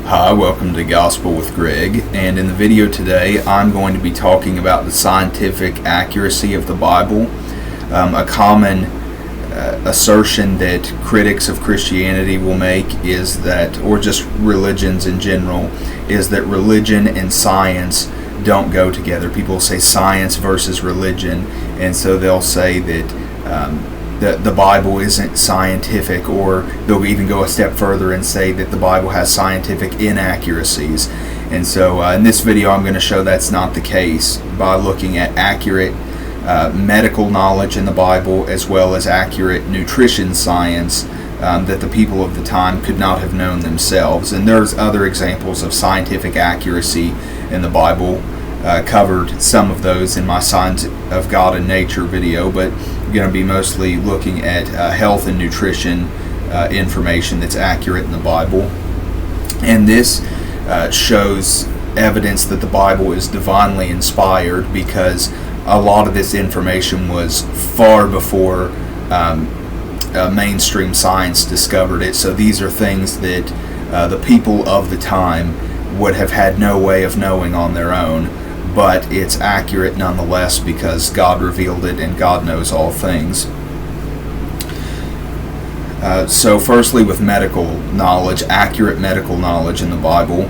Hi, welcome to Gospel with Greg, and in the video today I'm going to be talking about the scientific accuracy of the Bible. A common assertion that critics of Christianity will make is that, or just religions in general, is that religion and science don't go together. People say science versus religion, and so they'll say that the Bible isn't scientific, or they'll even go a step further and say that the Bible has scientific inaccuracies. And so in this video I'm going to show that's not the case by looking at accurate medical knowledge in the Bible, as well as accurate nutrition science that the people of the time could not have known themselves. And there's other examples of scientific accuracy in the Bible. Covered some of those in my Signs of God and Nature video, but I'm going to be mostly looking at health and nutrition information that's accurate in the Bible. And this shows evidence that the Bible is divinely inspired, because a lot of this information was far before mainstream science discovered it. So these are things that the people of the time would have had no way of knowing on their own, but it's accurate nonetheless because God revealed it, and God knows all things. So firstly, with medical knowledge, accurate medical knowledge in the Bible.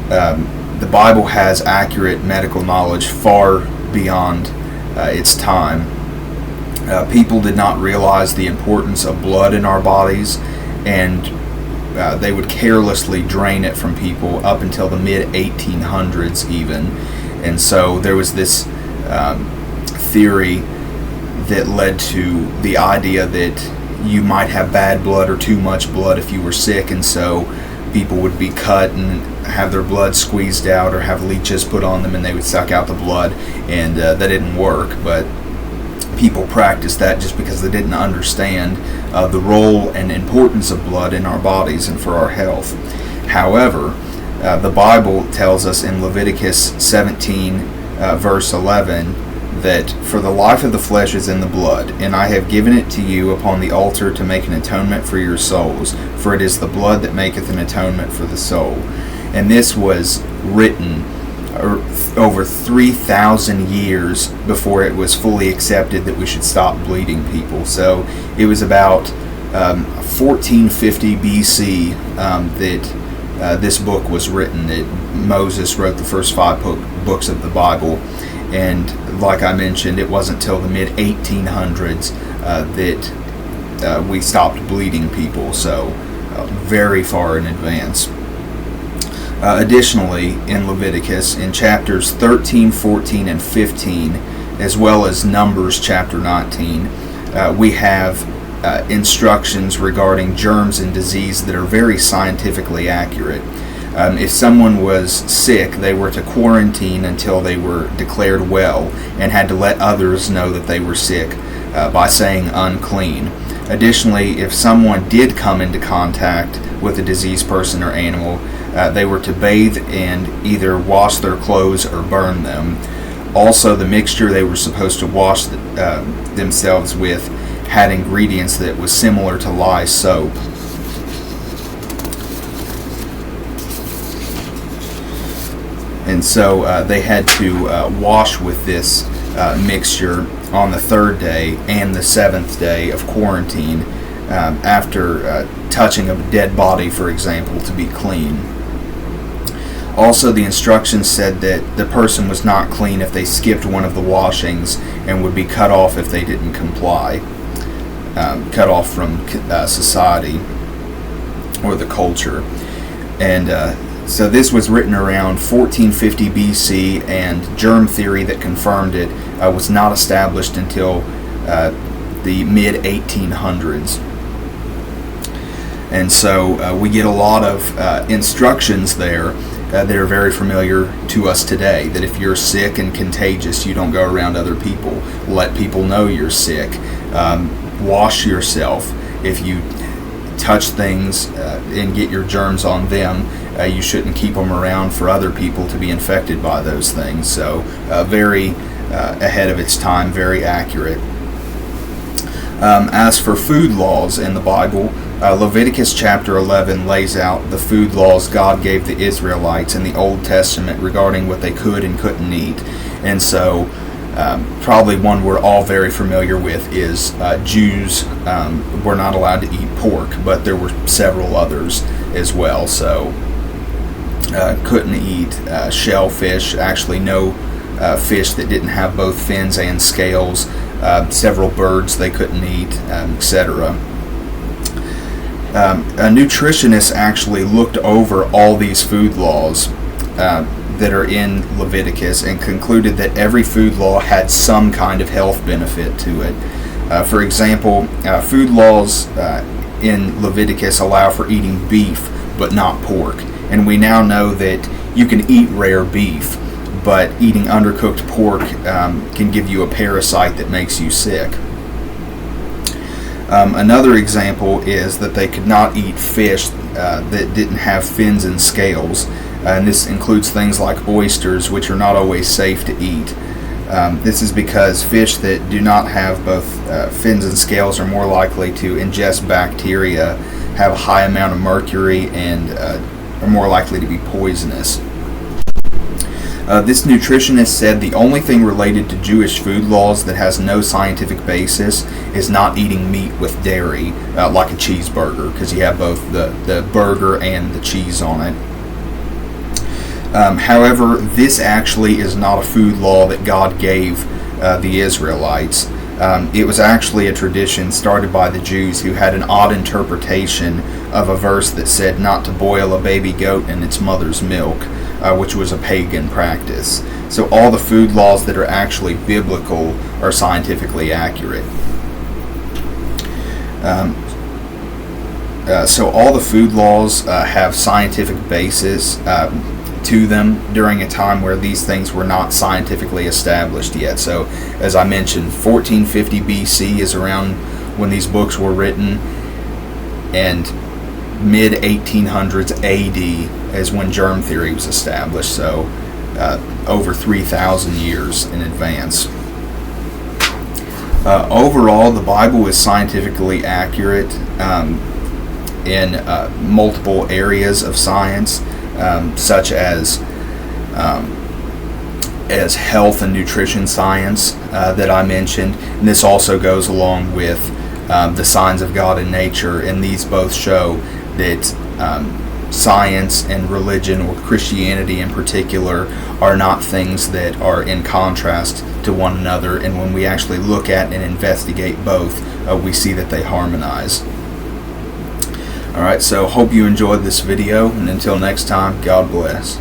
The Bible has accurate medical knowledge far beyond its time. People did not realize the importance of blood in our bodies, and they would carelessly drain it from people up until the mid-1800s even. And so there was this theory that led to the idea that you might have bad blood or too much blood if you were sick, and so people would be cut and have their blood squeezed out, or have leeches put on them and they would suck out the blood, and that didn't work. But people practiced that just because they didn't understand the role and importance of blood in our bodies and for our health. However, the Bible tells us in Leviticus 17, verse 11, that for the life of the flesh is in the blood, and I have given it to you upon the altar to make an atonement for your souls, for it is the blood that maketh an atonement for the soul. And this was written over 3,000 years before it was fully accepted that we should stop bleeding people. So it was about 1450 BC that this book was written, that Moses wrote the first 5 books of the Bible. And like I mentioned, it wasn't till the mid-1800s that we stopped bleeding people, so very far in advance. Additionally, in Leviticus, in chapters 13, 14, and 15, as well as Numbers chapter 19, we have instructions regarding germs and disease that are very scientifically accurate. If someone was sick, they were to quarantine until they were declared well, and had to let others know that they were sick by saying unclean. Additionally, if someone did come into contact with a diseased person or animal, they were to bathe and either wash their clothes or burn them. Also, the mixture they were supposed to wash themselves with had ingredients that was similar to lye soap. And so they had to wash with this mixture on the 3rd day and the 7th day of quarantine after touching a dead body, for example, to be clean. Also, the instructions said that the person was not clean if they skipped one of the washings, and would be cut off if they didn't comply, cut off from society or the culture. And so this was written around 1450 BC, and germ theory that confirmed it was not established until the mid-1800s. And so we get a lot of instructions there that are very familiar to us today, that if you're sick and contagious, you don't go around other people. Let people know you're sick. Wash yourself. If you touch things and get your germs on them, you shouldn't keep them around for other people to be infected by those things. So very ahead of its time, very accurate. As for food laws in the Bible, Leviticus chapter 11 lays out the food laws God gave the Israelites in the Old Testament regarding what they could and couldn't eat. And so probably one we're all very familiar with is Jews were not allowed to eat pork, but there were several others as well. So couldn't eat shellfish, actually no fish that didn't have both fins and scales, several birds they couldn't eat, etc. A nutritionist actually looked over all these food laws that are in Leviticus and concluded that every food law had some kind of health benefit to it. For example, food laws in Leviticus allow for eating beef but not pork. And we now know that you can eat rare beef, but eating undercooked pork can give you a parasite that makes you sick. Another example is that they could not eat fish that didn't have fins and scales, and this includes things like oysters, which are not always safe to eat. This is because fish that do not have both fins and scales are more likely to ingest bacteria, have a high amount of mercury, and are more likely to be poisonous. This nutritionist said the only thing related to Jewish food laws that has no scientific basis is not eating meat with dairy, like a cheeseburger, because you have both the burger and the cheese on it. However, this actually is not a food law that God gave the Israelites. It was actually a tradition started by the Jews who had an odd interpretation of a verse that said not to boil a baby goat in its mother's milk, which was a pagan practice. So all the food laws that are actually biblical are scientifically accurate. So all the food laws have scientific basis to them during a time where these things were not scientifically established yet. So as I mentioned, 1450 BC is around when these books were written, and mid 1800s AD is when germ theory was established, so over 3,000 years in advance. Overall, the Bible is scientifically accurate in multiple areas of science, such as health and nutrition science that I mentioned. And this also goes along with the signs of God in nature, and these both show that science and religion, or Christianity in particular, are not things that are in contrast to one another, and when we actually look at and investigate both, we see that they harmonize. Alright, so hope you enjoyed this video, and until next time, God bless.